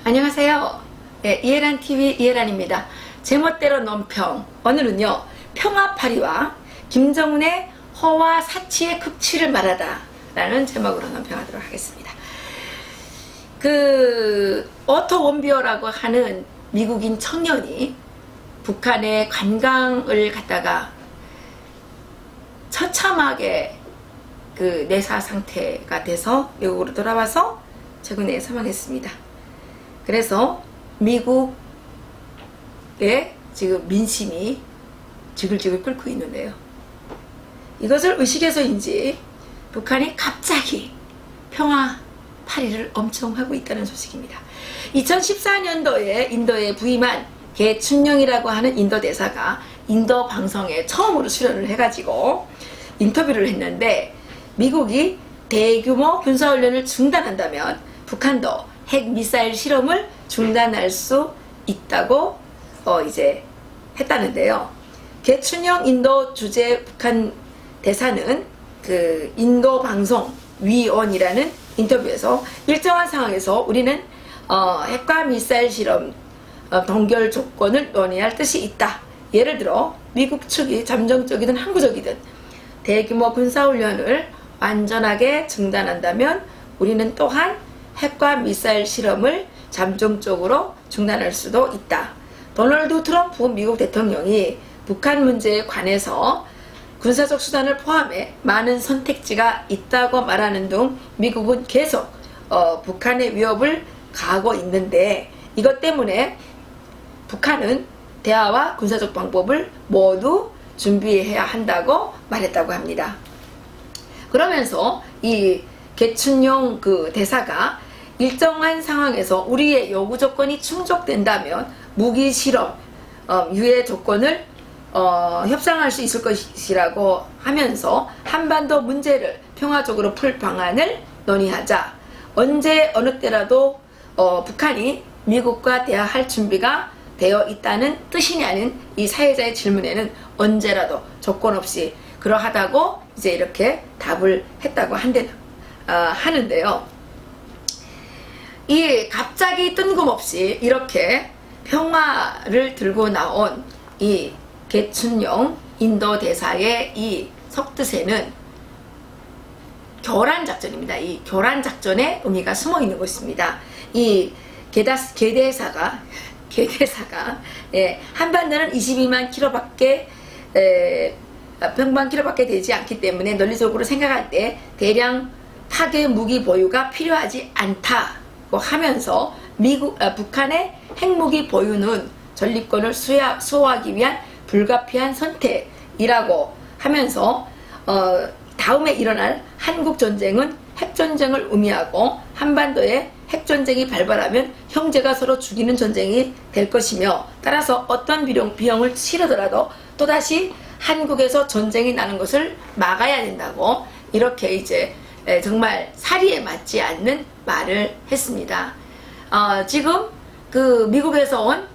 안녕하세요. 네, 이해란TV 이해란입니다. 제멋대로 논평. 오늘은요, 평화파리와 김정은의 허와 사치의 극치를 말하다 라는 제목으로 논평하도록 하겠습니다. 오토 원비어라고 하는 미국인 청년이 북한의 관광을 갔다가 처참하게 내사 상태가 돼서 미국으로 돌아와서 최근에 사망했습니다. 그래서 미국의 지금 민심이 지글지글 끓고 있는데요. 이것을 의식해서인지 북한이 갑자기 평화 파리를 엄청 하고 있다는 소식입니다. 2014년도에 인도에 부임한 개춘영이라고 하는 인도 대사가 인도 방송에 처음으로 출연을 해가지고 인터뷰를 했는데, 미국이 대규모 군사훈련을 중단한다면 북한도 핵미사일 실험을 중단할 수 있다고 이제 했다는데요. 개춘영 인도 주재 북한 대사는 인도 방송 위원이라는 인터뷰에서 일정한 상황에서 우리는 핵과 미사일 실험 동결 조건을 논의할 뜻이 있다. 예를 들어 미국 측이 잠정적이든 항구적이든 대규모 군사훈련을 완전하게 중단한다면 우리는 또한 핵과 미사일 실험을 잠정적으로 중단할 수도 있다. 도널드 트럼프 미국 대통령이 북한 문제에 관해서 군사적 수단을 포함해 많은 선택지가 있다고 말하는 등 미국은 계속 북한의 위협을 가하고 있는데, 이것 때문에 북한은 대화와 군사적 방법을 모두 준비해야 한다고 말했다고 합니다. 그러면서 이 개춘용 대사가 일정한 상황에서 우리의 요구 조건이 충족된다면 무기 실험 유예 조건을 협상할 수 있을 것이라고 하면서 한반도 문제를 평화적으로 풀 방안을 논의하자. 언제 어느 때라도 북한이 미국과 대화할 준비가 되어 있다는 뜻이냐는 이 사회자의 질문에는 언제라도 조건 없이 그러하다고 이제 이렇게 답을 했다고 하는데요. 이 갑자기 뜬금없이 이렇게 평화를 들고 나온 이 개춘용 인도 대사의 이 석뜻에는 교란작전입니다. 이 교란작전의 의미가 숨어 있는 것입니다. 이 개대사가 한반도는 22만 평방킬로밖에 되지 않기 때문에 논리적으로 생각할 때 대량 파괴 무기 보유가 필요하지 않다고 하면서 북한의 핵무기 보유는 전리권을 수호하기 위한 불가피한 선택이라고 하면서 다음에 일어날 한국전쟁은 핵전쟁을 의미하고 한반도에 핵전쟁이 발발하면 형제가 서로 죽이는 전쟁이 될 것이며, 따라서 어떤 비용을 치르더라도 또다시 한국에서 전쟁이 나는 것을 막아야 된다고 이렇게 이제 정말 사리에 맞지 않는 말을 했습니다. 지금 미국에서 온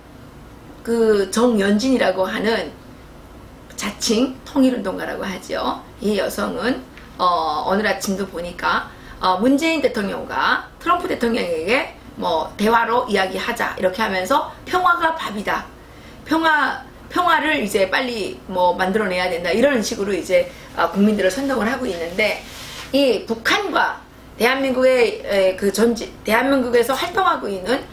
정연진이라고 하는 자칭 통일운동가라고 하죠. 이 여성은 오늘 아침도 보니까 문재인 대통령과 트럼프 대통령에게 대화로 이야기하자 이렇게 하면서 평화가 밥이다. 평화를 이제 빨리 만들어내야 된다. 이런 식으로 이제 국민들을 선동을 하고 있는데, 이 북한과 대한민국에서 활동하고 있는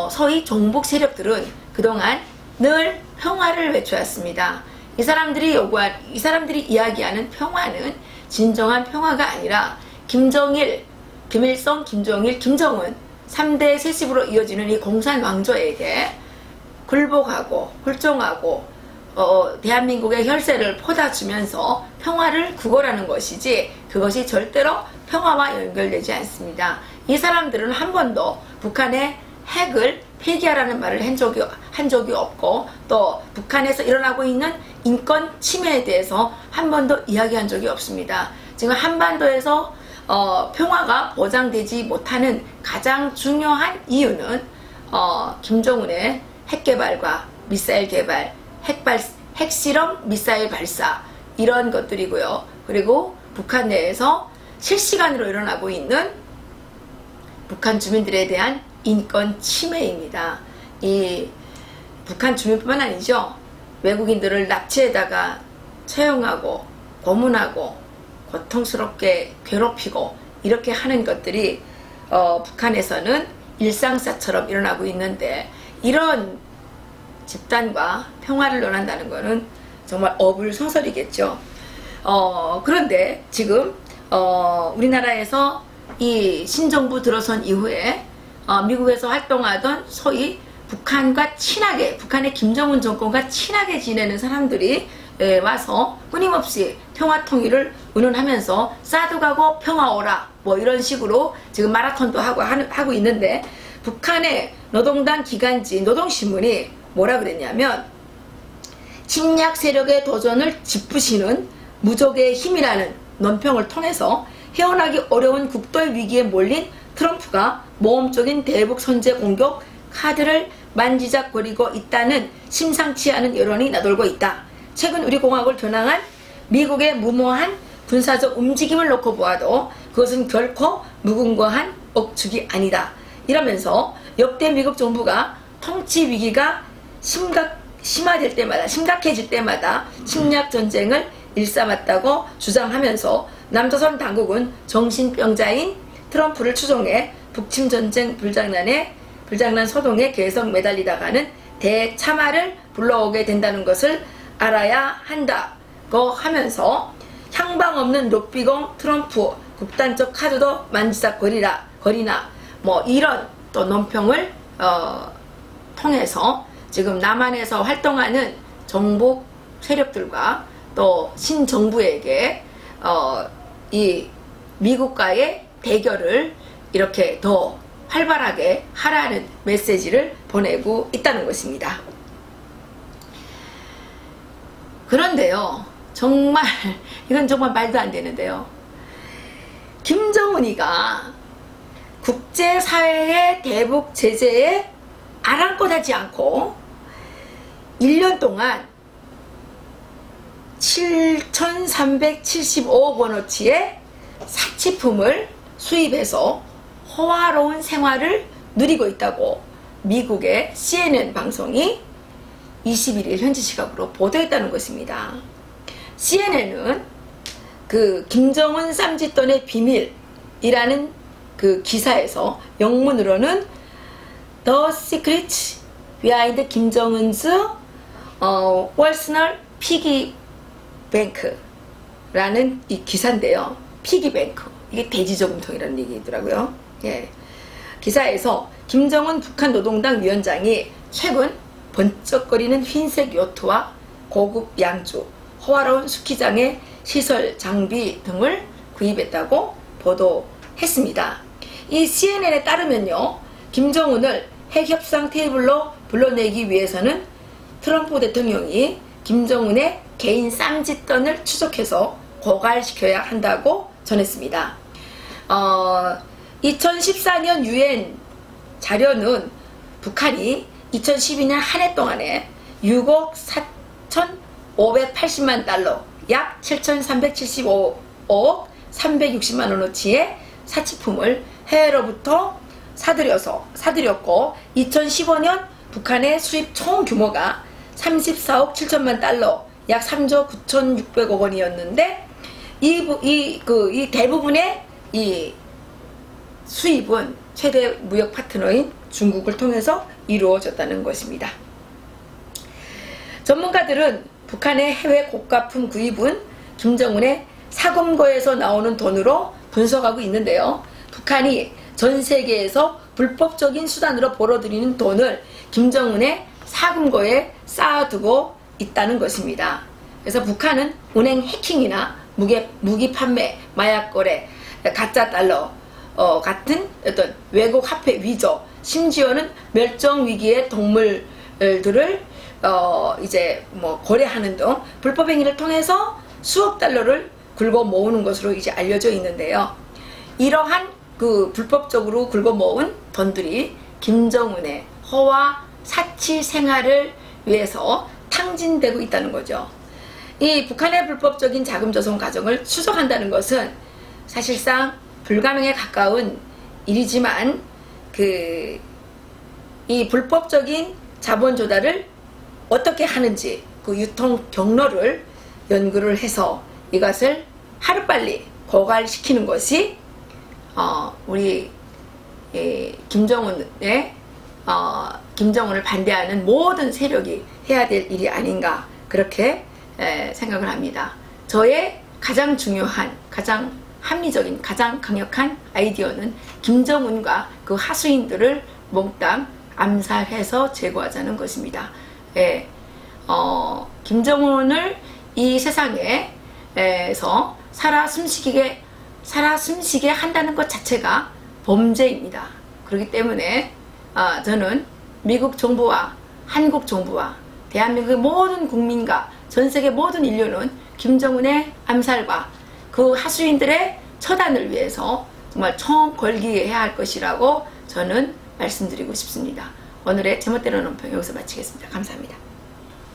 서희 종북 세력들은 그동안 늘 평화를 외쳐왔습니다. 이 사람들이 이야기하는 평화는 진정한 평화가 아니라 김정일, 김일성, 김정일, 김정은 3대 세습으로 이어지는 이 공산 왕조에게 굴복하고 굴종하고 대한민국의 혈세를 퍼다주면서 평화를 구걸하는 것이지, 그것이 절대로 평화와 연결되지 않습니다. 이 사람들은 한 번도 북한의 핵을 폐기하라는 말을 한 적이 없고, 또 북한에서 일어나고 있는 인권 침해에 대해서 한 번도 이야기한 적이 없습니다. 지금 한반도에서 평화가 보장되지 못하는 가장 중요한 이유는 김정은의 핵개발과 미사일 개발, 핵실험, 미사일 발사 이런 것들이고요. 그리고 북한 내에서 실시간으로 일어나고 있는 북한 주민들에 대한 인권 침해입니다. 이 북한 주민뿐만 아니죠. 외국인들을 납치에다가 처형하고 고문하고 고통스럽게 괴롭히고 이렇게 하는 것들이 북한에서는 일상사처럼 일어나고 있는데, 이런 집단과 평화를 논한다는 것은 정말 어불성설이겠죠. 그런데 지금 우리나라에서 이 신정부 들어선 이후에 미국에서 활동하던 소위 북한과 친하게, 북한의 김정은 정권과 친하게 지내는 사람들이 와서 끊임없이 평화 통일을 운운하면서 사드 가고 평화 오라 뭐 이런 식으로 지금 마라톤도 하고 있는데, 북한의 노동당 기간지 노동신문이 뭐라 그랬냐면, 침략 세력의 도전을 짓부시는 무적의 힘이라는 논평을 통해서 헤어나기 어려운 국도의 위기에 몰린 트럼프가 모험적인 대북 선제 공격 카드를 만지작거리고 있다는 심상치 않은 여론이 나돌고 있다. 최근 우리 공화국을 겨냥한 미국의 무모한 군사적 움직임을 놓고 보아도 그것은 결코 무궁무한 억측이 아니다. 이러면서 역대 미국 정부가 통치 위기가 심각해질 때마다 침략 전쟁을 일삼았다고 주장하면서 남조선 당국은 정신병자인 트럼프를 추종해 북침 전쟁 불장난 소동에 계속 매달리다가는 대참화를 불러오게 된다는 것을 알아야 한다고 하면서, 향방 없는 롯비공 트럼프 극단적 카드도 만지작거리나 뭐 이런 또 논평을 통해서 지금 남한에서 활동하는 정복 세력들과 또 신정부에게 이 미국과의 대결을 이렇게 더 활발하게 하라는 메시지를 보내고 있다는 것입니다. 그런데요, 정말 이건 정말 말도 안 되는데요, 김정은이가 국제사회의 대북 제재에 아랑곳하지 않고 1년 동안 7,375억 원어치의 사치품을 수입해서 호화로운 생활을 누리고 있다고 미국의 CNN 방송이 21일 현지 시각으로 보도했다는 것입니다. CNN은 그 김정은 쌈짓돈의 비밀이라는 그 기사에서 영문으로는 The Secret Behind 김정은's Personal Piggy Bank라는 이 기사인데요. 피기뱅크, 이게 돼지저금통이라는 얘기더라고요. 예. 기사에서 김정은 북한 노동당 위원장이 최근 번쩍거리는 흰색 요트와 고급 양주, 호화로운 스키장의 시설 장비 등을 구입했다고 보도했습니다. 이 CNN에 따르면요, 김정은을 핵협상 테이블로 불러내기 위해서는 트럼프 대통령이 김정은의 개인 쌈짓돈을 추적해서 고갈시켜야 한다고 전했습니다. 2014년 유엔 자료는 북한이 2012년 한 해 동안에 6억 4,580만 달러, 약 7,375억 360만 원어치의 사치품을 해외로부터 사들였고, 2015년 북한의 수입 총 규모가 34억 7천만 달러, 약 3조 9,600억 원이었는데, 이 대부분의 이 수입은 최대 무역 파트너인 중국을 통해서 이루어졌다는 것입니다. 전문가들은 북한의 해외 고가품 구입은 김정은의 사금고에서 나오는 돈으로 분석하고 있는데요. 북한이 전 세계에서 불법적인 수단으로 벌어들이는 돈을 김정은의 사금고에 쌓아두고 있다는 것입니다. 그래서 북한은 은행 해킹이나 무기 판매, 마약 거래, 가짜 달러 같은 어떤 외국 화폐 위조, 심지어는 멸종 위기의 동물들을 이제 뭐 거래하는 등 불법 행위를 통해서 수억 달러를 긁어 모으는 것으로 이제 알려져 있는데요. 이러한 그 불법적으로 긁어 모은 돈들이 김정은의 허와 사치 생활을 위해서 탕진되고 있다는 거죠. 이 북한의 불법적인 자금 조성 과정을 추적한다는 것은 사실상 불가능에 가까운 일이지만, 이 불법적인 자본 조달을 어떻게 하는지 그 유통 경로를 연구를 해서 이것을 하루빨리 고갈시키는 것이 우리 김정은을 반대하는 모든 세력이 해야 될 일이 아닌가 그렇게 생각을 합니다. 저의 가장 중요한, 가장 합리적인, 가장 강력한 아이디어는 김정은과 그 하수인들을 몽땅 암살해서 제거하자는 것입니다. 김정은을 이 세상에서 살아 숨쉬게 한다는 것 자체가 범죄입니다. 그렇기 때문에 저는 미국 정부와 한국 정부와 대한민국의 모든 국민과 전 세계 모든 인류는 김정은의 암살과 그 하수인들의 처단을 위해서 정말 총궐기해야 할 것이라고 저는 말씀드리고 싶습니다. 오늘의 제멋대로 논평 여기서 마치겠습니다. 감사합니다.